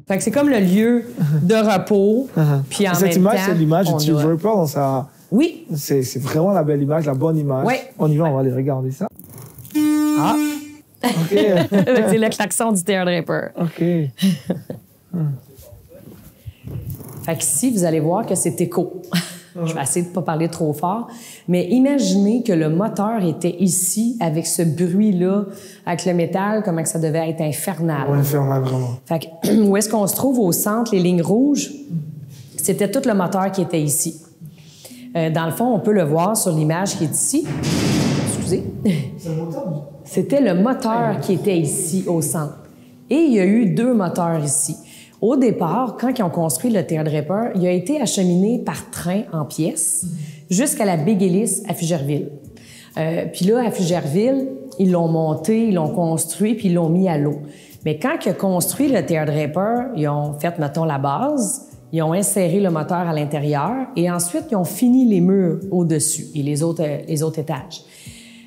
Fait que c'est comme le lieu de repos. Puis en Cette même image, temps, c'est l'image on du a... River dans sa... Oui. C'est vraiment la belle image, la bonne image. Ouais. On y va, on va aller regarder ça. Ah! OK. C'est le klaxon du Teardripper. OK. Fait qu'ici, vous allez voir que c'est écho. Je vais essayer de ne pas parler trop fort. Mais imaginez que le moteur était ici, avec ce bruit-là, avec le métal, comment que ça devait être infernal. Ouais, infernal, vraiment. Fait que, où est-ce qu'on se trouve au centre, les lignes rouges? C'était tout le moteur qui était ici. Dans le fond, on peut le voir sur l'image qui est ici. Excusez. C'est le moteur? C'était le moteur qui était ici, au centre. Et il y a eu 2 moteurs ici. Au départ, quand ils ont construit le Teardripper, il a été acheminé par train en pièces jusqu'à la Big Ellis à Fugerville. Puis là, à Fugerville, ils l'ont monté, ils l'ont construit, puis ils l'ont mis à l'eau. Mais quand ils ont construit le Teardripper, ils ont fait, mettons, la base, ils ont inséré le moteur à l'intérieur et ensuite, ils ont fini les murs au-dessus et les autres étages.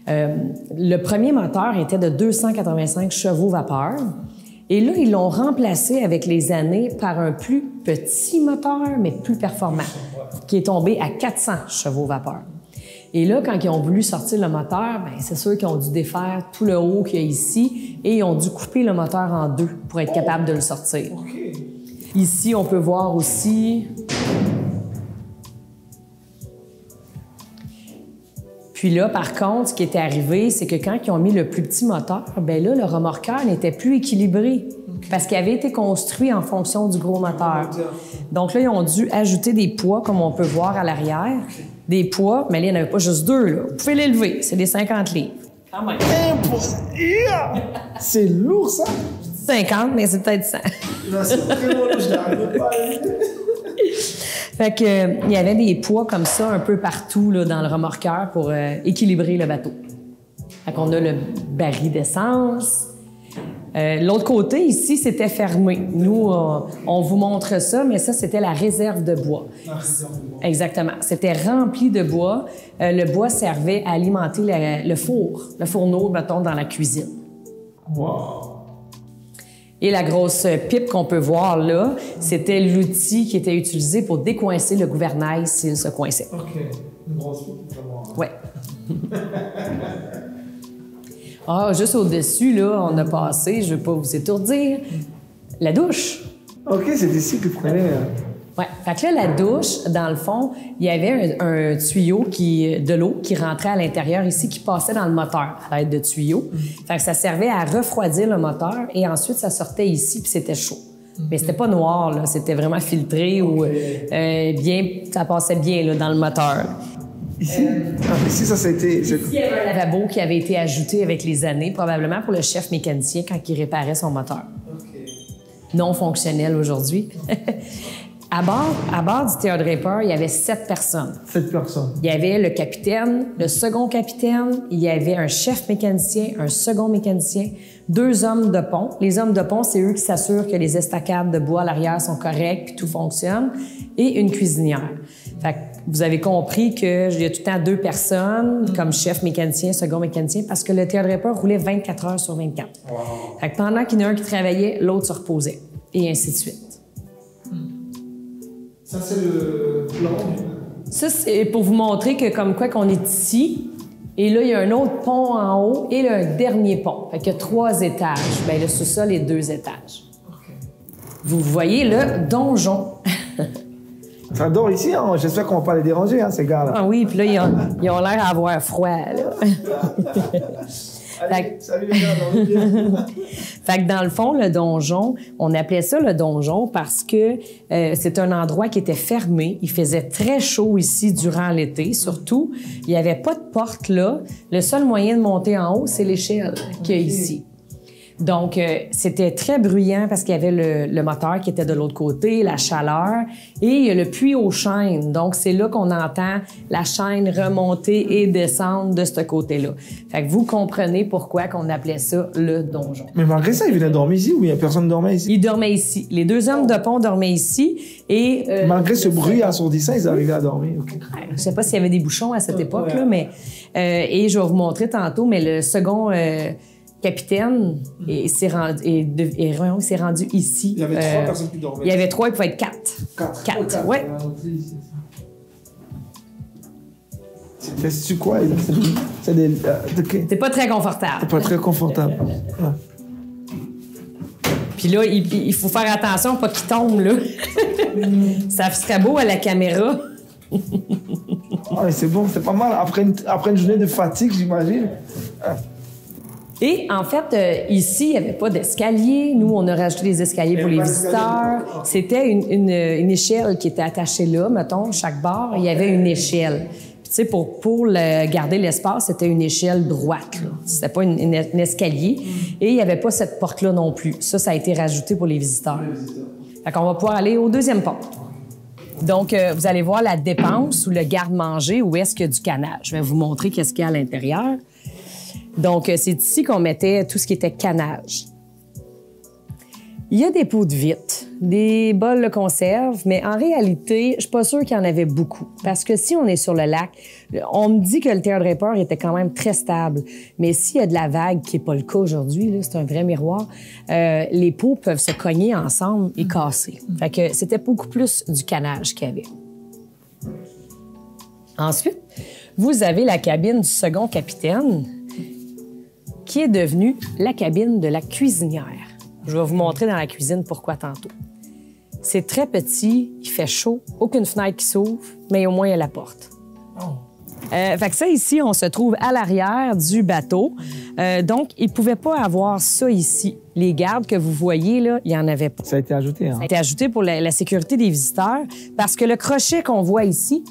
Le premier moteur était de 285 chevaux vapeur. Et là, ils l'ont remplacé avec les années par un plus petit moteur, mais plus performant, qui est tombé à 400 chevaux vapeur. Et là, quand ils ont voulu sortir le moteur, bien, c'est sûr qu'ils ont dû défaire tout le haut qu'il y a ici et ils ont dû couper le moteur en 2 pour être capable de le sortir. OK. Ici, on peut voir aussi... Puis là, par contre, ce qui était arrivé, c'est que quand ils ont mis le plus petit moteur, bien là, le remorqueur n'était plus équilibré parce qu'il avait été construit en fonction du gros moteur. Donc là, ils ont dû ajouter des poids, comme on peut voir à l'arrière. Des poids, mais là, il n'y en avait pas juste 2. Là. Vous pouvez les lever, c'est des 50 livres. Quand même. C'est lourd, ça? 50, mais c'est peut-être 100. Non, c'est vraiment lourd, je n'arrive pas à lever. Fait que, il y avait des poids comme ça un peu partout là, dans le remorqueur pour équilibrer le bateau. Fait qu'on a le baril d'essence. L'autre côté, ici, c'était fermé. Nous, on vous montre ça, mais ça, c'était la réserve de bois. La réserve de bois. Exactement. C'était rempli de bois. Le bois servait à alimenter le fourneau, mettons, dans la cuisine. Wow! Et la grosse pipe qu'on peut voir là, c'était l'outil qui était utilisé pour décoincer le gouvernail s'il se coinçait. OK. Une grosse pipe, vraiment. Ouais. Ah, juste au-dessus, là, on a passé, je ne vais pas vous étourdir, la douche. OK, c'est ici que vous prenez... Ouais. Fait que là, la douche, dans le fond, il y avait un tuyau de l'eau qui rentrait à l'intérieur ici, qui passait dans le moteur à l'aide de tuyaux. Fait que ça servait à refroidir le moteur et ensuite, ça sortait ici puis c'était chaud. Mais c'était pas noir, là. C'était vraiment filtré ou bien, ça passait bien là, dans le moteur. Ici? Ici, ça, c'était... Ici, il y avait un lavabo qui avait été ajouté avec les années, probablement pour le chef mécanicien quand il réparait son moteur. OK. Non fonctionnel aujourd'hui. À bord du Teardripper, il y avait 7 personnes. 7 personnes. Il y avait le capitaine, le second capitaine, il y avait un chef mécanicien, un second mécanicien, 2 hommes de pont. Les hommes de pont, c'est eux qui s'assurent que les estacades de bois à l'arrière sont correctes puis tout fonctionne, et une cuisinière. Fait que vous avez compris qu'il y a tout le temps 2 personnes comme chef mécanicien, second mécanicien, parce que le Teardripper roulait 24 heures sur 24. Wow. Fait que pendant qu'il y en a un qui travaillait, l'autre se reposait, et ainsi de suite. Ça, c'est le plan. Ça, c'est pour vous montrer que comme quoi qu'on est ici, et là, il y a un autre pont en haut, et là, un dernier pont. Fait qu'il y a 3 étages. Bien, le sous-sol est 2 étages. OK. Vous voyez le donjon. Ça dort ici, hein? J'espère qu'on va pas les déranger, hein, ces gars-là. Ah oui, puis là, ils ont l'air d'avoir froid, là. Allez, salut les gars, dans le bien. Fait que dans le fond, le donjon, on appelait ça le donjon parce que c'est un endroit qui était fermé. Il faisait très chaud ici durant l'été, surtout. Il n'y avait pas de porte là. Le seul moyen de monter en haut, c'est l'échelle qu'il y a ici. Donc, c'était très bruyant parce qu'il y avait le moteur qui était de l'autre côté, la chaleur, et il y a le puits aux chaînes. Donc, c'est là qu'on entend la chaîne remonter et descendre de ce côté-là. Fait que vous comprenez pourquoi qu'on appelait ça le donjon. Mais malgré ça, ils venaient dormir ici ou personne ne dormait ici? Ils dormaient ici. Les 2 hommes de pont dormaient ici et... malgré ce bruit assourdissant, ils arrivaient à dormir. Okay. Je sais pas s'il y avait des bouchons à cette époque-là, mais... et je vais vous montrer tantôt, mais le second... capitaine et s'est rendu ici. Il y avait 3 personnes qui dormaient. Il y avait 3, il pouvait être 4. 4, ouais. C'est quoi? C'est des... C'est pas très confortable. C'est pas très confortable. Ouais. Puis là, il faut faire attention pas qu'il tombe, là. Ça serait beau à la caméra. Ouais, c'est bon, c'est pas mal. Après une journée de fatigue, j'imagine. Et en fait, ici, il n'y avait pas d'escalier. Nous, on a rajouté des escaliers pour les visiteurs. C'était une échelle qui était attachée là, mettons, chaque bar, il y avait une échelle. Tu sais, pour garder l'espace, c'était une échelle droite. C'était pas un escalier. Et il n'y avait pas cette porte-là non plus. Ça a été rajouté pour les visiteurs. Fait qu'on va pouvoir aller au deuxième porte. Donc, vous allez voir la dépense ou le garde-manger où est-ce qu'il y a du canage. Je vais vous montrer qu'est-ce qu'il y a à l'intérieur. Donc, c'est ici qu'on mettait tout ce qui était canage. Il y a des pots de vitre, des bols de conserve, mais en réalité, je suis pas sûre qu'il y en avait beaucoup. Parce que si on est sur le lac, on me dit que le Théâtre Draper était quand même très stable. Mais s'il y a de la vague, qui n'est pas le cas aujourd'hui, c'est un vrai miroir, les pots peuvent se cogner ensemble et casser. Fait que c'était beaucoup plus du canage qu'il y avait. Ensuite, vous avez la cabine du second capitaine, qui est devenue la cabine de la cuisinière. Je vais vous montrer dans la cuisine pourquoi tantôt. C'est très petit, il fait chaud, aucune fenêtre qui s'ouvre, mais au moins il y a la porte. Fait que ça, ici, on se trouve à l'arrière du bateau. Donc, il ne pouvait pas avoir ça ici. Les gardes que vous voyez, là, il n'y en avait pas. Ça a été ajouté, hein? Ça a été ajouté pour la sécurité des visiteurs parce que le crochet qu'on voit ici,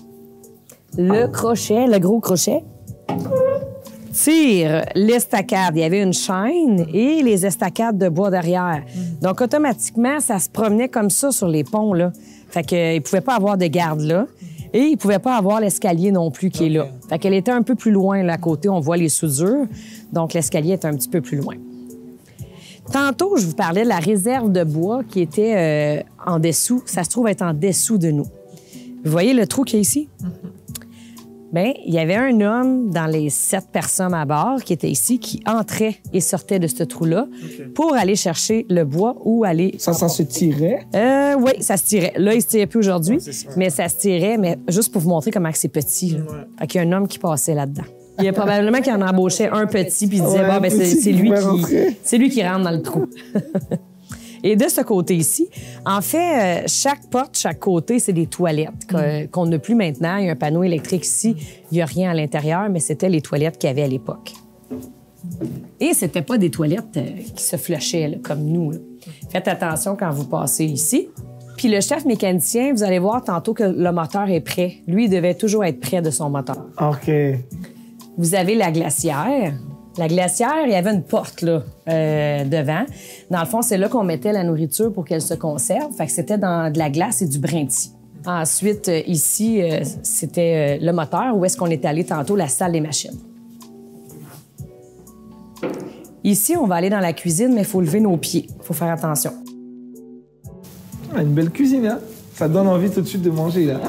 le gros crochet, tire l'estacade. Il y avait une chaîne et les estacades de bois derrière. Donc, automatiquement, ça se promenait comme ça sur les ponts, là. Fait qu'il ne pouvait pas avoir de garde là. Et il ne pouvait pas avoir l'escalier non plus qui est là. Fait qu'elle était un peu plus loin, là, à côté. On voit les soudures. Donc, l'escalier est un petit peu plus loin. Tantôt, je vous parlais de la réserve de bois qui était en dessous. Ça se trouve être en dessous de nous. Vous voyez le trou qu'il y a ici? Bien, il y avait un homme dans les 7 personnes à bord qui était ici, qui entrait et sortait de ce trou-là pour aller chercher le bois ou aller... Ça se tirait? Oui, ça se tirait. Là, il ne se tirait plus aujourd'hui, mais ça se tirait, mais juste pour vous montrer comment c'est petit. Là. Fait qu'il y a un homme qui passait là-dedans. Il y a probablement qu'il en embauchait un petit, puis il disait, c'est lui qui rentre dans le trou. Et de ce côté ici, en fait, chaque porte, chaque côté, c'est des toilettes qu'on n'a plus maintenant. Il y a un panneau électrique ici. Il n'y a rien à l'intérieur, mais c'était les toilettes qu'il y avait à l'époque. Et c'était pas des toilettes qui se flushaient là, comme nous. Là. Faites attention quand vous passez ici. Puis le chef mécanicien, vous allez voir tantôt que le moteur est prêt. Lui, il devait toujours être près de son moteur. OK. Vous avez la glacière. La glacière, il y avait une porte là, devant. Dans le fond, c'est là qu'on mettait la nourriture pour qu'elle se conserve. Fait que c'était dans de la glace et du brinti. Ensuite, ici, c'était le moteur, où est-ce qu'on est allé tantôt, la salle des machines. Ici, on va aller dans la cuisine, mais il faut lever nos pieds. Il faut faire attention. Une belle cuisine, hein? Ça donne envie tout de suite de manger, là.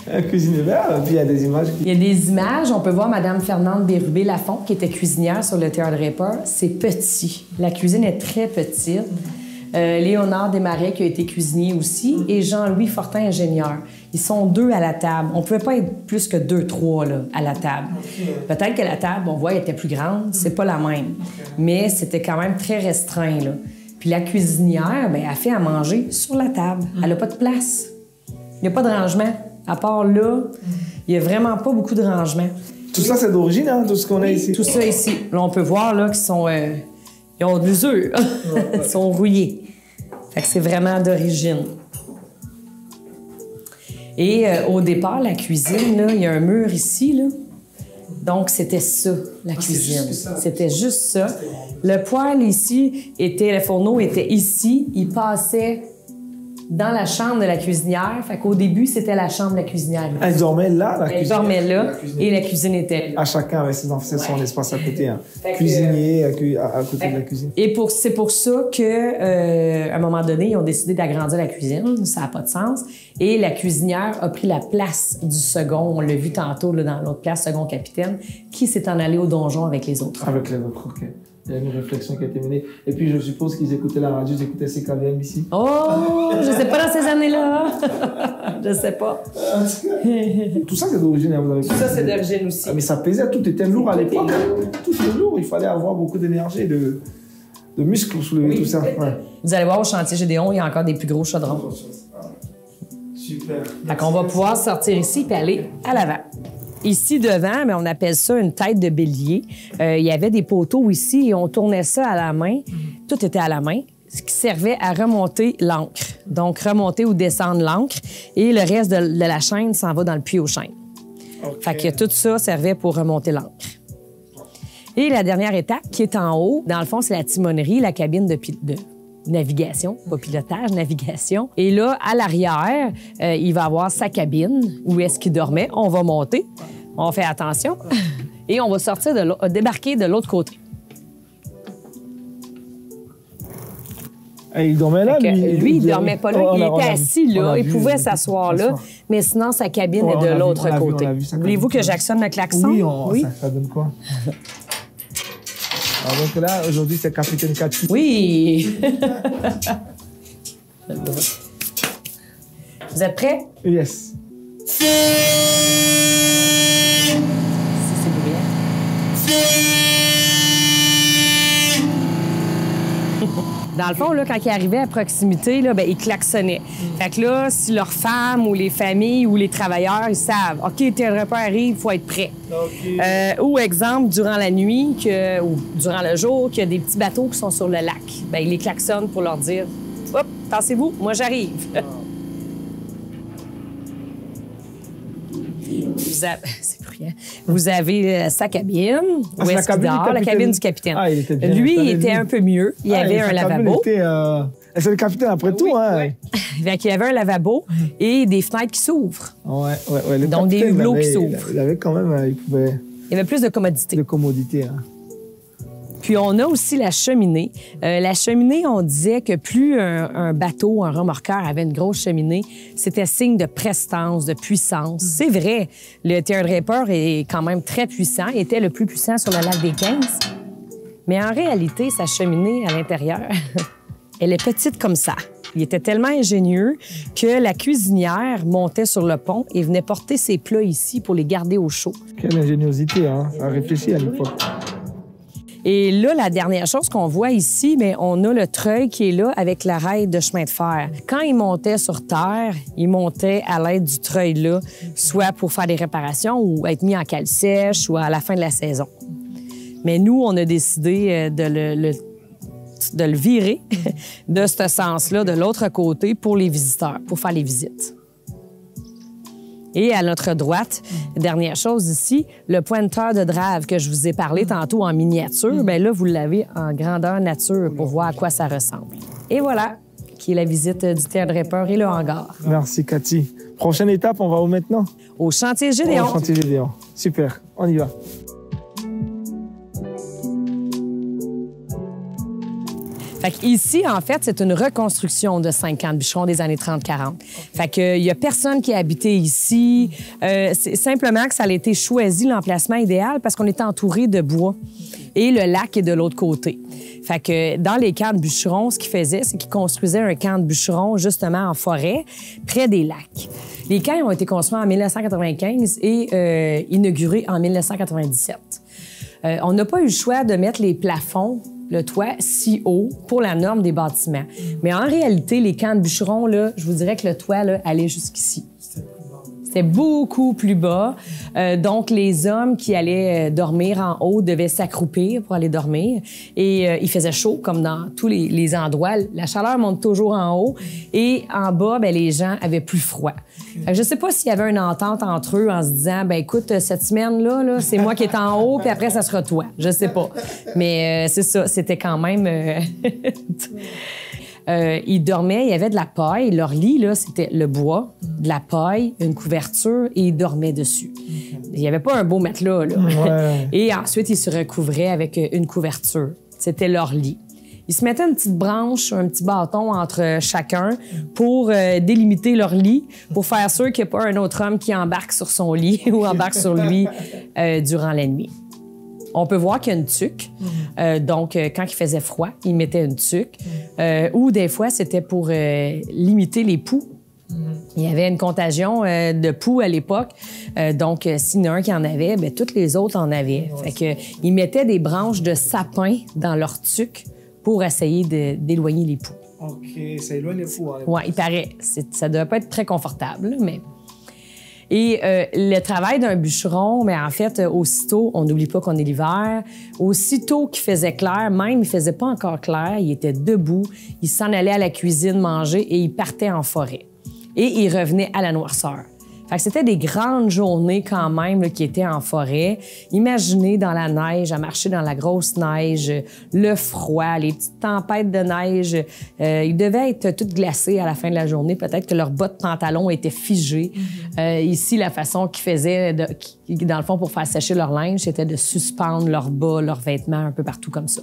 La cuisine est belle, puis il y a des images. Il y a des images. On peut voir Mme Fernande Bérubé-Lafont, qui était cuisinière sur le Théâtre Draper. C'est petit. La cuisine est très petite. Léonard Desmarais, qui a été cuisinier aussi, et Jean-Louis Fortin, ingénieur. Ils sont 2 à la table. On ne pouvait pas être plus que 2, 3 là, à la table. Peut-être que la table, on voit, elle était plus grande. C'est pas la même. Mais c'était quand même très restreint, là. Puis la cuisinière, bien, elle fait à manger sur la table. Elle n'a pas de place. Il n'y a pas de rangement. À part là, il n'y a vraiment pas beaucoup de rangement. Tout ça, c'est d'origine, hein, tout ce qu'on a ici? Tout ça ici. Là, on peut voir là, qu'ils sont... ils ont de l'usure. Ils sont rouillés. Fait que c'est vraiment d'origine. Et au départ, la cuisine, là, il y a un mur ici, là. Donc, c'était ça, la cuisine. C'était juste ça. Le poêle ici, le fourneau était ici. Il passait dans la chambre de la cuisinière. Fait qu'au début, c'était la chambre de la cuisinière. Elle dormait là, la Elle cuisinière? dormait là et la cuisine était là. À chacun avec son Ouais. espace à côté. Hein. Fait que, Cuisinier à côté de la cuisine. Et c'est pour ça que, à un moment donné, ils ont décidé d'agrandir la cuisine. Ça n'a pas de sens. Et la cuisinière a pris la place du second. On l'a vu tantôt là, dans l'autre place, second capitaine, qui s'est en allé au donjon avec les autres. Avec les autres, OK. Il y a une réflexion qui a été menée. Et puis, je suppose qu'ils écoutaient la radio, ils écoutaient CKVM ici. Oh, je sais pas dans ces années-là. Je sais pas. Tout ça, c'est d'origine. Hein, vous avez... Tout ça, c'est d'origine aussi. Ah, mais ça pesait, tout était lourd à Tout l'époque. était Tout était lourd. Il fallait avoir beaucoup d'énergie, de muscles pour soulever tout ça. Ouais. Vous allez voir au chantier Gédéon, il y a encore des plus gros chaudrons. Super. Fait qu'on va pouvoir sortir ici et aller à l'avant. Ici, devant, mais on appelle ça une tête de bélier. Il y avait des poteaux ici et on tournait ça à la main. Tout était à la main, ce qui servait à remonter l'ancre. Donc, remonter ou descendre l'ancre. Et le reste de la chaîne s'en va dans le puits aux chaînes. Okay. Fait que tout ça servait pour remonter l'ancre. Et la dernière étape, qui est en haut, dans le fond, c'est la timonerie, la cabine de navigation, pas pilotage, navigation. Et là, à l'arrière, il va avoir sa cabine, où est-ce qu'il dormait. On va monter, on fait attention, et on va sortir débarquer de l'autre côté. Et il dormait là, lui, il dormait pas là, il était assis là, il pouvait s'asseoir là, mais sinon, sa cabine est de l'autre côté. Voulez-vous que j'actionne le klaxon? Oui, ça donne quoi? Alors donc là, aujourd'hui, c'est Capitaine Cathy. Oui! Vous êtes prêts? Yes. Si c'est bruyant. Dans le fond, là, quand ils arrivaient à proximité, là, ben, ils klaxonnaient. Fait que là, si leurs femmes ou les familles ou les travailleurs, ils savent, OK, tel repas arrive, il faut être prêt. Okay. Ou exemple, durant la nuit ou durant le jour, qu'il y a des petits bateaux qui sont sur le lac. Ben, ils les klaxonnent pour leur dire, hop, tassez-vous, moi j'arrive. C'est bruyant. Vous avez sa cabine, où est-ce qu'il dort, la cabine du capitaine. Ah, il était bien. Lui, il était un peu mieux. Il y avait un lavabo. C'est le capitaine après tout, hein? Ouais. Il y avait un lavabo et des fenêtres qui s'ouvrent. Ouais. Donc des hublots qui s'ouvrent. Il avait quand même, il y avait plus de commodité. Hein. Puis on a aussi la cheminée. La cheminée, on disait que plus un bateau, un remorqueur avait une grosse cheminée, c'était signe de prestance, de puissance. C'est vrai, le Teardripper est quand même très puissant, était le plus puissant sur le lac des 15. Mais en réalité, sa cheminée à l'intérieur, elle est petite comme ça. Il était tellement ingénieux que la cuisinière montait sur le pont et venait porter ses plats ici pour les garder au chaud. Quelle ingéniosité, hein? Ça a réfléchi à l'époque. Et là, la dernière chose qu'on voit ici, bien, on a le treuil qui est là avec la rail de chemin de fer. Quand il montait sur terre, il montait à l'aide du treuil-là, soit pour faire des réparations ou être mis en cale sèche ou à la fin de la saison. Mais nous, on a décidé de le virer de ce sens-là, de l'autre côté, pour les visiteurs, pour faire les visites. Et à notre droite, dernière chose ici, le pointeur de drave que je vous ai parlé tantôt en miniature, bien là, vous l'avez en grandeur nature pour voir à quoi ça ressemble. Et voilà, qui est la visite du Teardripper et le hangar. Merci, Cathy. Prochaine étape, on va où maintenant? Au chantier Gédéon. Au chantier Gédéon. Super, on y va. Fait qu'ici, en fait, c'est une reconstruction de 5 camps de bûcherons des années 30-40. Fait qu'il y a personne qui a habité ici. C'est simplement que ça a été choisi, l'emplacement idéal, parce qu'on était entouré de bois. Et le lac est de l'autre côté. Fait que dans les camps de bûcherons, ce qu'ils faisaient, c'est qu'ils construisaient un camp de bûcherons, justement, en forêt, près des lacs. Les camps ont été construits en 1995 et inaugurés en 1997. On n'a pas eu le choix de mettre les plafonds, le toit, si haut pour la norme des bâtiments. Mais en réalité, les camps de bûcherons, là, je vous dirais que le toit là, allait jusqu'ici. C'était beaucoup plus bas. Donc, les hommes qui allaient dormir en haut devaient s'accroupir pour aller dormir. Et il faisait chaud, comme dans tous les endroits. La chaleur monte toujours en haut. Et en bas, bien, les gens avaient plus froid. Je ne sais pas s'il y avait une entente entre eux en se disant, ben écoute, cette semaine-là, c'est moi qui est en haut, puis après, ça sera toi. Je sais pas. Mais c'est ça, c'était quand même... Ils dormaient, il y avait de la paille. Leur lit, là, c'était le bois, de la paille, une couverture, et ils dormaient dessus. Il n'y avait pas un beau matelas, là. Ouais. Et ensuite, ils se recouvraient avec une couverture. C'était leur lit. Ils se mettaient une petite branche, un petit bâton entre chacun pour délimiter leur lit, pour faire sûr qu'il n'y ait pas un autre homme qui embarque sur son lit ou embarque sur lui durant la nuit. On peut voir qu'il y a une tuque. Donc, quand il faisait froid, ils mettaient une tuque. Ou des fois, c'était pour limiter les poux. Il y avait une contagion de poux à l'époque. Donc, s'il y en a un qui en avait, bien, toutes les autres en avaient. Fait que, ils mettaient des branches de sapin dans leur tuque pour essayer d'éloigner les poux. OK, ça éloigne les poux. Hein, Oui, il paraît. Ça ne doit pas être très confortable, mais... Et le travail d'un bûcheron, mais en fait, aussitôt, on n'oublie pas qu'on est l'hiver, aussitôt qu'il faisait clair, même il faisait pas encore clair, il était debout, il s'en allait à la cuisine manger et il partait en forêt. Et il revenait à la noirceur. Fait que c'était des grandes journées quand même là, qui étaient en forêt. Imaginez dans la neige, à marcher dans la grosse neige, le froid, les petites tempêtes de neige. Ils devaient être toutes glacés à la fin de la journée. Peut-être que leurs bas de pantalon étaient figés. Ici, la façon qu'ils faisaient, dans le fond, pour faire sécher leur linge, c'était de suspendre leurs bas, leurs vêtements un peu partout comme ça.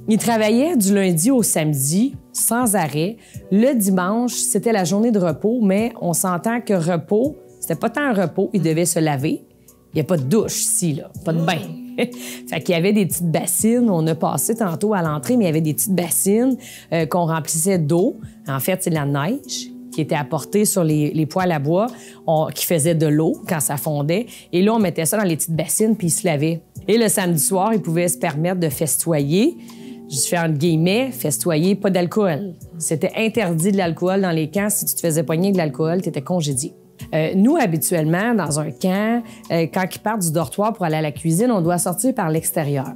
Ils travaillaient du lundi au samedi, sans arrêt. Le dimanche, c'était la journée de repos, mais on s'entend que repos, c'était pas tant un repos, ils devaient se laver. Il n'y a pas de douche ici, là, pas de bain. Fait qu'il y avait des petites bassines. On a passé tantôt à l'entrée, mais il y avait des petites bassines qu'on remplissait d'eau. En fait, c'est de la neige qui était apportée sur les poêles à bois, qui faisaient de l'eau quand ça fondait. Et là, on mettait ça dans les petites bassines, puis ils se lavaient. Et le samedi soir, ils pouvaient se permettre de festoyer. Je fais entre guillemets, festoyer, pas d'alcool. C'était interdit de l'alcool dans les camps. Si tu te faisais pogner de l'alcool, tu étais congédié. Nous, habituellement, dans un camp, quand ils partent du dortoir pour aller à la cuisine, on doit sortir par l'extérieur.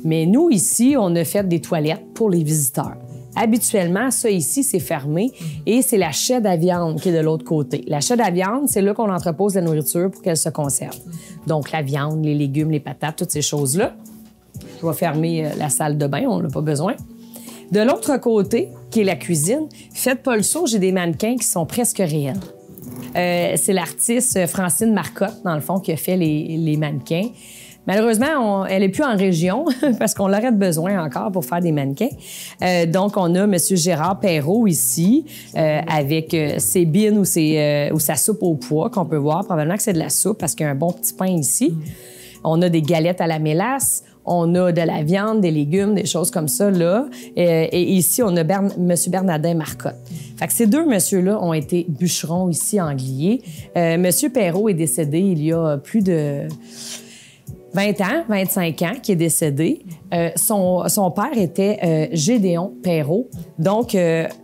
Mais nous, ici, on a fait des toilettes pour les visiteurs. Habituellement, ça ici, c'est fermé et c'est la chaîne à viande qui est de l'autre côté. La chaîne à viande, c'est là qu'on entrepose la nourriture pour qu'elle se conserve. Donc, la viande, les légumes, les patates, toutes ces choses-là. Je vais fermer la salle de bain, on n'a pas besoin. De l'autre côté, qui est la cuisine, faites pas le saut, j'ai des mannequins qui sont presque réels. C'est l'artiste Francine Marcotte, dans le fond, qui a fait les mannequins. Malheureusement, elle n'est plus en région parce qu'on l'aurait besoin encore pour faire des mannequins. Donc, on a M. Gérard Perrault ici avec ses bines ou sa soupe au pois qu'on peut voir. Probablement que c'est de la soupe parce qu'il y a un bon petit pain ici. On a des galettes à la mélasse. On a de la viande, des légumes, des choses comme ça, là. Et ici, on a M. Bernardin Marcotte. Fait que ces deux messieurs-là ont été bûcherons ici en Glié. M. Perrault est décédé il y a plus de 20 ans, 25 ans, qui est décédé. Son père était Gédéon Perrault. Donc,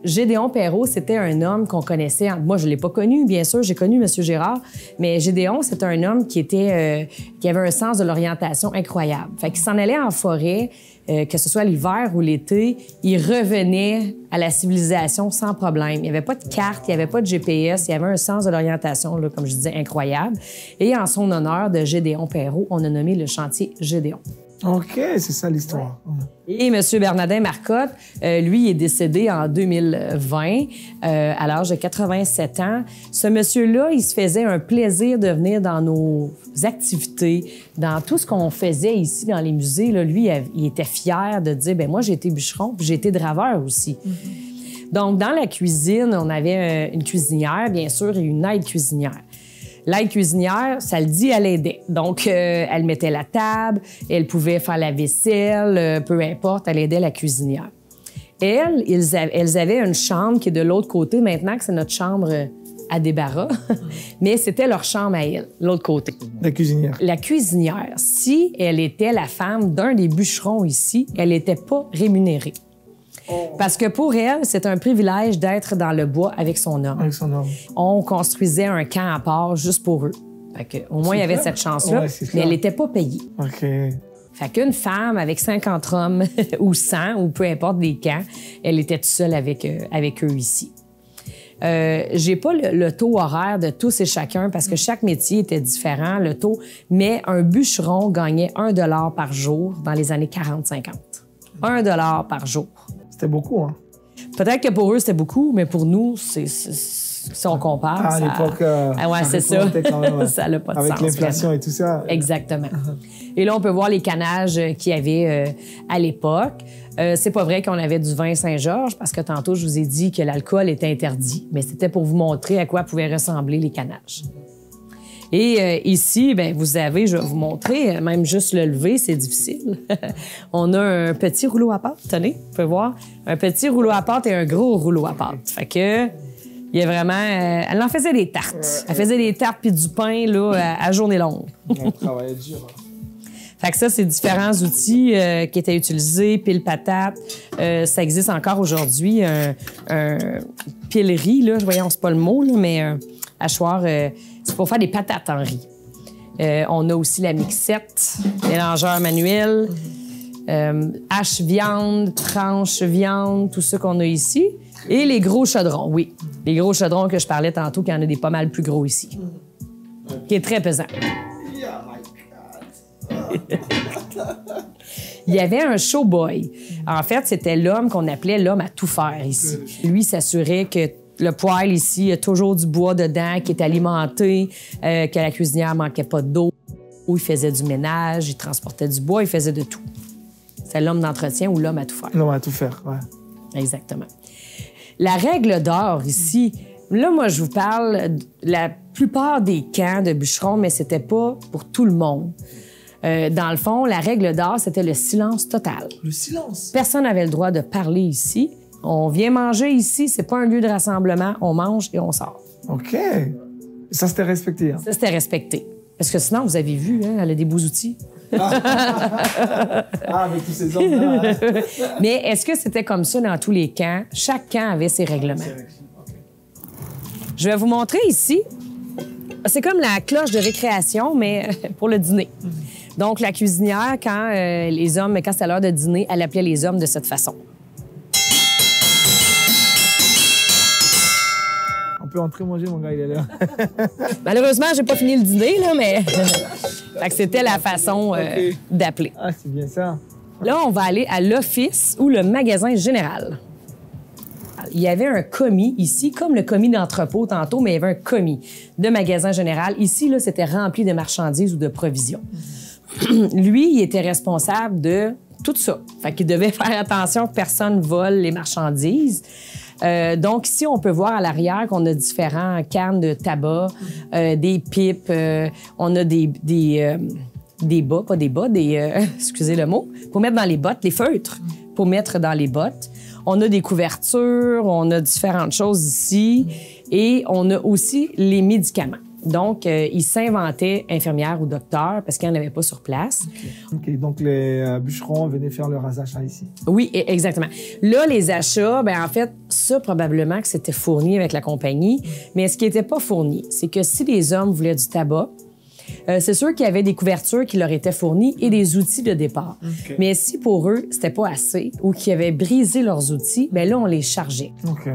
Gédéon Perrault, c'était un homme qu'on connaissait. Moi, je ne l'ai pas connu, bien sûr. J'ai connu M. Gérard. Mais Gédéon, c'était un homme qui avait un sens de l'orientation incroyable. Fait qu'il s'en allait en forêt, que ce soit l'hiver ou l'été. Il revenait à la civilisation sans problème. Il n'y avait pas de carte, il n'y avait pas de GPS. Il y avait un sens de l'orientation, là, comme je disais, incroyable. Et en son honneur de Gédéon Perrault, on a nommé le chantier Gédéon. OK, c'est ça l'histoire. Ouais. Et M. Bernardin Marcotte, lui, est décédé en 2020 à l'âge de 87 ans. Ce monsieur-là, il se faisait un plaisir de venir dans nos activités, dans tout ce qu'on faisait ici dans les musées. Là, lui, il était fier de dire, ben moi, j'ai été bûcheron, puis j'ai été draveur aussi. Donc, dans la cuisine, on avait une cuisinière, bien sûr, et une aide cuisinière. L'aide cuisinière, ça le dit, elle aidait. Donc, elle mettait la table, elle pouvait faire la vaisselle, peu importe, elle aidait la cuisinière. Elles avaient une chambre qui est de l'autre côté, maintenant que c'est notre chambre à débarras, mais c'était leur chambre à elle, l'autre côté. La cuisinière. La cuisinière, si elle était la femme d'un des bûcherons ici, elle n'était pas rémunérée. Parce que pour elle, c'est un privilège d'être dans le bois avec son homme. Avec son homme. On construisait un camp à part juste pour eux. Fait que, au moins, il y avait cette chance-là, mais elle n'était pas payée. OK. Fait qu'une femme avec 50 hommes ou 100 ou peu importe des camps, elle était toute seule avec eux ici. J'ai pas le taux horaire de tous et chacun parce que chaque métier était différent, le taux, mais un bûcheron gagnait 1 $ par jour dans les années 40-50. 1 $ par jour. C'était beaucoup, hein? Peut-être que pour eux, c'était beaucoup, mais pour nous, si on compare... À l'époque, ouais, c'est ça. Quand même, ouais. Ça n'a pas de sens. Avec l'inflation et tout ça. Exactement. Et là, on peut voir les canages qu'il y avait à l'époque. C'est pas vrai qu'on avait du vin Saint-Georges, parce que tantôt, je vous ai dit que l'alcool était interdit, mais c'était pour vous montrer à quoi pouvaient ressembler les canages. Et ici, ben vous avez, je vais vous montrer, même juste le lever, c'est difficile. On a un petit rouleau à pâte, tenez, vous pouvez voir, un petit rouleau à pâte et un gros rouleau à pâte. Fait que, il y a vraiment, elle en faisait des tartes. Elle faisait des tartes puis du pain là à journée longue. On travaillait dur. Fait que ça, c'est différents outils qui étaient utilisés, pile patate. Ça existe encore aujourd'hui, un pilerie, là, voyons, c'est pas le mot, là, mais hachoir, c'est pour faire des patates en riz. On a aussi la mixette, mélangeur manuel, hache viande, tranche viande, tout ça qu'on a ici. Et les gros chaudrons, oui. Les gros chaudrons que je parlais tantôt, qu'il y en a des pas mal plus gros ici. Qui est très pesant. Il y avait un showboy. En fait, c'était l'homme qu'on appelait l'homme à tout faire ici. Lui s'assurait que le poêle ici, il y a toujours du bois dedans, qui est alimenté, que la cuisinière manquait pas d'eau. Il faisait du ménage, il transportait du bois, il faisait de tout. C'est l'homme d'entretien ou l'homme à tout faire. L'homme à tout faire, ouais. Exactement. La règle d'or ici, là, moi, je vous parle de la plupart des camps de bûcherons, mais c'était pas pour tout le monde. Dans le fond, la règle d'or, c'était le silence total. Le silence? Personne n'avait le droit de parler ici. On vient manger ici, c'est pas un lieu de rassemblement. On mange et on sort. OK. Ça, c'était respecté. Hein? Ça, c'était respecté. Parce que sinon, vous avez vu, hein, elle a des beaux outils. Avec tous ces hommes-là. Mais est-ce que c'était comme ça dans tous les camps? Chaque camp avait ses règlements. Je vais vous montrer ici. C'est comme la cloche de récréation, mais pour le dîner. Donc, la cuisinière, quand c'était l'heure de dîner, elle appelait les hommes de cette façon. On peut entrer manger, mon gars, il est là. Malheureusement, j'ai pas fini le dîner, là, mais fait que c'était la façon d'appeler. Ah, c'est bien ça. Là, on va aller à l'office ou le magasin général. Il y avait un commis ici, comme le commis d'entrepôt tantôt, mais il y avait un commis de magasin général. Ici, là, c'était rempli de marchandises ou de provisions. Lui, il était responsable de tout ça. Fait qu'il devait faire attention que personne vole les marchandises. Donc, ici, on peut voir à l'arrière qu'on a différents cannes de tabac, des pipes, on a des bas, pas des bas, excusez le mot, pour mettre dans les bottes, les feutres pour mettre dans les bottes. On a des couvertures, on a différentes choses ici et on a aussi les médicaments. Donc, ils s'inventaient infirmières ou docteurs parce qu'il n'y en avait pas sur place. OK, donc les bûcherons venaient faire leurs achats ici. Oui, exactement. Là, les achats, en fait, ça, probablement que c'était fourni avec la compagnie. Mais ce qui n'était pas fourni, c'est que si les hommes voulaient du tabac, c'est sûr qu'il y avait des couvertures qui leur étaient fournies et des outils de départ. Okay. Mais si pour eux, c'était pas assez ou qu'ils avaient brisé leurs outils, là, on les chargeait. Okay.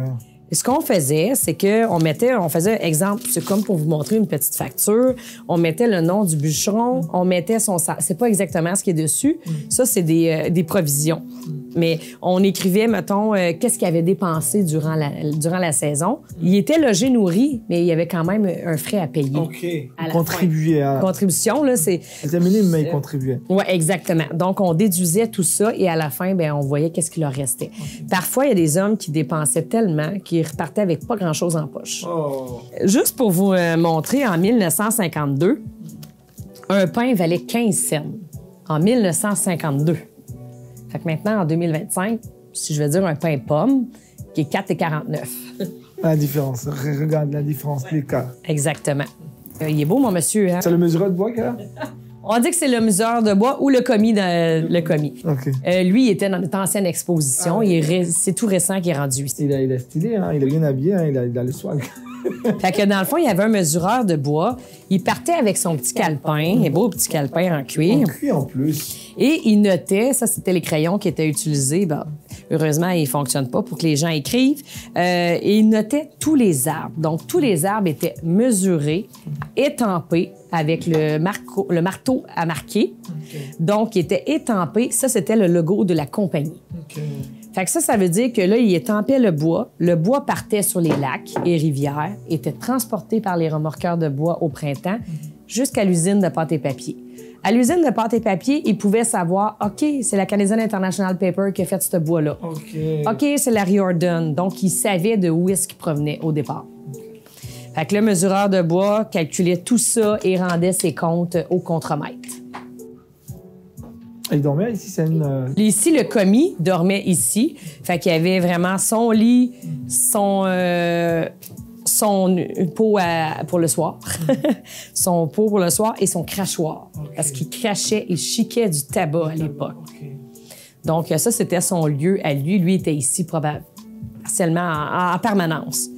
Et ce qu'on faisait, c'est on faisait, exemple, c'est comme pour vous montrer une petite facture, on mettait le nom du bûcheron, on mettait son salaire. C'est pas exactement ce qui est dessus. Ça, c'est des provisions. Mais on écrivait, mettons, qu'est-ce qu'il avait dépensé durant la saison. Il était logé, nourri, mais il y avait quand même un frais à payer. OK. Il contribuait à... Contribution, là, c'est... C'était minime, mais il contribuait. Oui, exactement. Donc, on déduisait tout ça et à la fin, on voyait qu'est-ce qui leur restait. Okay. Parfois, il y a des hommes qui dépensaient tellement qu'ils repartaient avec pas grand-chose en poche. Oh. Juste pour vous montrer, en 1952, un pain valait 15 cents. En 1952. Fait que maintenant, en 2025, si je veux dire un pain pomme, qui est 4,49. La différence. Regarde la différence, les cas. Exactement. Il est beau, mon monsieur. Hein? C'est le mesureur de bois qu'il a? On dit que c'est le mesureur de bois ou le commis. Le commis. Okay. Lui, il était dans notre ancienne exposition. C'est tout récent qu'il est rendu ici. Il est stylé, hein? Il est bien habillé, hein? Il a le swag. Fait que dans le fond, il y avait un mesureur de bois. Il partait avec son petit calepin, un beau petit calepin en cuir. En cuir en plus. Et il notait, ça c'était les crayons qui étaient utilisés. Heureusement, ils ne fonctionnent pas pour que les gens écrivent. Et il notait tous les arbres. Donc, tous les arbres étaient mesurés, étampés avec le marteau à marquer. Okay. Donc, il était étampé. Ça, c'était le logo de la compagnie. Okay. Fait que ça veut dire que là, il étampait le bois partait sur les lacs et rivières, était transporté par les remorqueurs de bois au printemps jusqu'à l'usine de pâte et papier. À l'usine de pâte et papier, ils pouvaient savoir, OK, c'est la Canadian International Paper qui a fait ce bois-là. OK, c'est la Riordan. Donc, ils savaient de où est-ce qu'il provenait au départ. Fait que le mesureur de bois calculait tout ça et rendait ses comptes au contremaître. Il dormait ici, c'est une... Ici, le commis dormait ici. Fait qu'il y avait vraiment son lit, son pot pour le soir, son pot pour le soir et son crachoir. Parce qu'il crachait et chiquait du tabac à l'époque. Donc, ça, c'était son lieu à lui. Lui était ici partiellement en permanence.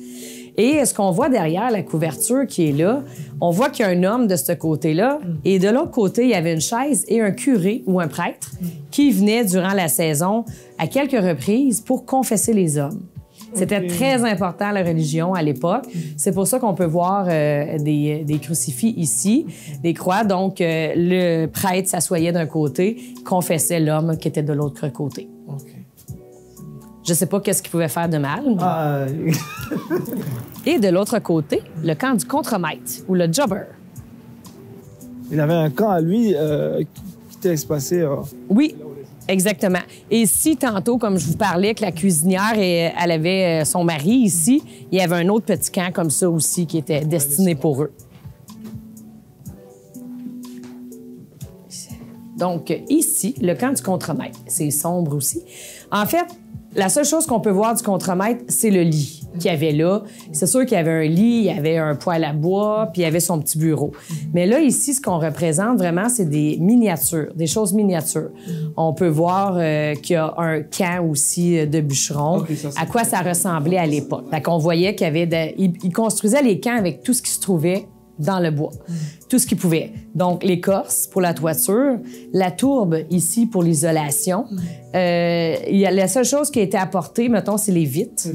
Et ce qu'on voit derrière la couverture qui est là, on voit qu'il y a un homme de ce côté-là. Et de l'autre côté, il y avait une chaise et un curé ou un prêtre qui venait durant la saison à quelques reprises pour confesser les hommes. C'était très important, la religion, à l'époque. C'est pour ça qu'on peut voir des crucifix ici, des croix. Donc, le prêtre s'assoyait d'un côté, confessait l'homme qui était de l'autre côté. Je sais pas qu'est-ce qu'il pouvait faire de mal. Mais... Et de l'autre côté, le camp du contremaître, ou le jobber. Il avait un camp à lui qui était espacé. Oui, exactement. Et si tantôt, comme je vous parlais, que la cuisinière, elle avait son mari ici, il y avait un autre petit camp comme ça aussi qui était destiné pour eux. Donc, ici, le camp du contremaître. C'est sombre aussi. En fait, la seule chose qu'on peut voir du contremaître, c'est le lit qu'il y avait là. C'est sûr qu'il y avait un lit, il y avait un poêle à bois, puis il y avait son petit bureau. Mais là, ici, ce qu'on représente vraiment, c'est des miniatures, des choses miniatures. On peut voir qu'il y a un camp aussi de bûcherons, à quoi ça ressemblait à l'époque. Fait qu'on voyait qu'il y avait... Ils construisaient les camps avec tout ce qui se trouvait dans le bois, tout ce qu'ils pouvaient. Donc, l'écorce pour la toiture, la tourbe ici pour l'isolation. La seule chose qui a été apportée, mettons, c'est les vitres.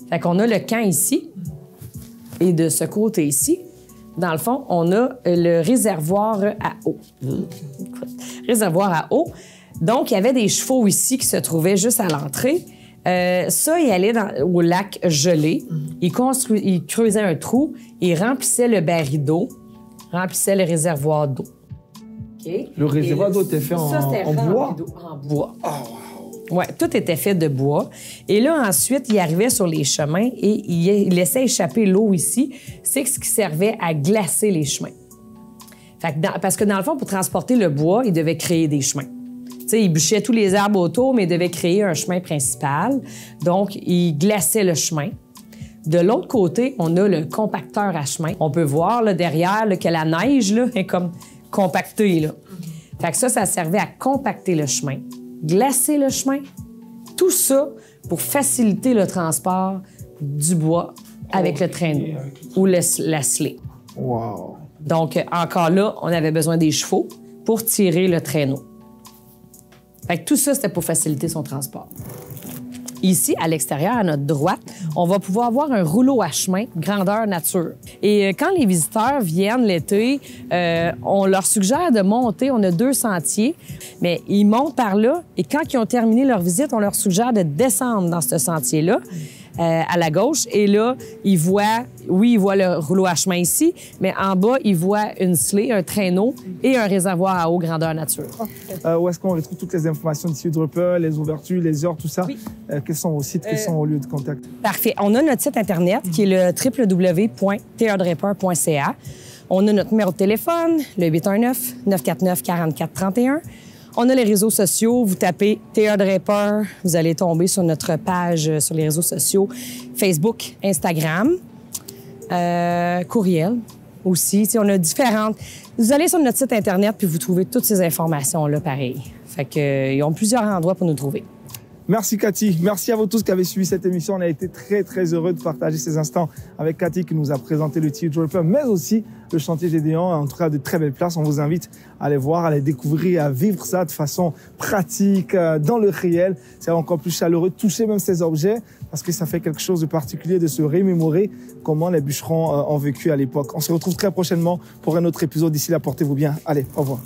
Fait qu'on a le camp ici, et de ce côté ici, dans le fond, on a le réservoir à eau. Réservoir à eau. Donc, il y avait des chevaux ici qui se trouvaient juste à l'entrée. Ça, il allait au lac gelé. Il creusait un trou, il remplissait le baril d'eau, remplissait le réservoir d'eau. Okay. Le réservoir d'eau était fait en bois? En bois. Oh, wow. Oui, tout était fait de bois. Et là, ensuite, il arrivait sur les chemins et il laissait échapper l'eau ici. C'est ce qui servait à glacer les chemins. Fait que parce que dans le fond, pour transporter le bois, il devait créer des chemins. T'sais, il bûchait tous les arbres autour, mais il devait créer un chemin principal. Donc, il glaçait le chemin. De l'autre côté, on a le compacteur à chemin. On peut voir là, derrière là, que la neige là, est comme compactée. Là. Fait que ça servait à compacter le chemin, glacer le chemin. Tout ça pour faciliter le transport du bois avec le traîneau ou la sled. Wow. Donc, encore là, on avait besoin des chevaux pour tirer le traîneau. Fait que tout ça, c'était pour faciliter son transport. Ici, à l'extérieur, à notre droite, on va pouvoir voir un rouleau à chemin grandeur nature. Et quand les visiteurs viennent l'été, on leur suggère de monter. On a 2 sentiers, mais ils montent par là. Et quand ils ont terminé leur visite, on leur suggère de descendre dans ce sentier-là, à la gauche. Et là, ils voient le rouleau à chemin ici, mais en bas, ils voient une sled, un traîneau et un réservoir à eau grandeur nature. Où est-ce qu'on retrouve toutes les informations d'ici Draper, les ouvertures, les heures, tout ça? Oui. Quels sont vos sites, quels sont vos lieux de contact? Parfait. On a notre site Internet qui est le www.théadraper.ca. On a notre numéro de téléphone, le 819-949-4431. On a les réseaux sociaux. Vous tapez Théa Draper, vous allez tomber sur notre page sur les réseaux sociaux, Facebook, Instagram, courriel aussi. T'sais, on a différentes... Vous allez sur notre site Internet puis vous trouvez toutes ces informations-là pareil. Fait qu'ils ont plusieurs endroits pour nous trouver. Merci Cathy. Merci à vous tous qui avez suivi cette émission. On a été très, très heureux de partager ces instants avec Cathy qui nous a présenté le Théa Draper, mais aussi le chantier Gédéon. En tout cas, de très belles places. On vous invite à aller voir, à les découvrir, à vivre ça de façon pratique, dans le réel. C'est encore plus chaleureux, toucher même ces objets parce que ça fait quelque chose de particulier de se remémorer comment les bûcherons ont vécu à l'époque. On se retrouve très prochainement pour un autre épisode. D'ici là, portez-vous bien. Allez, au revoir.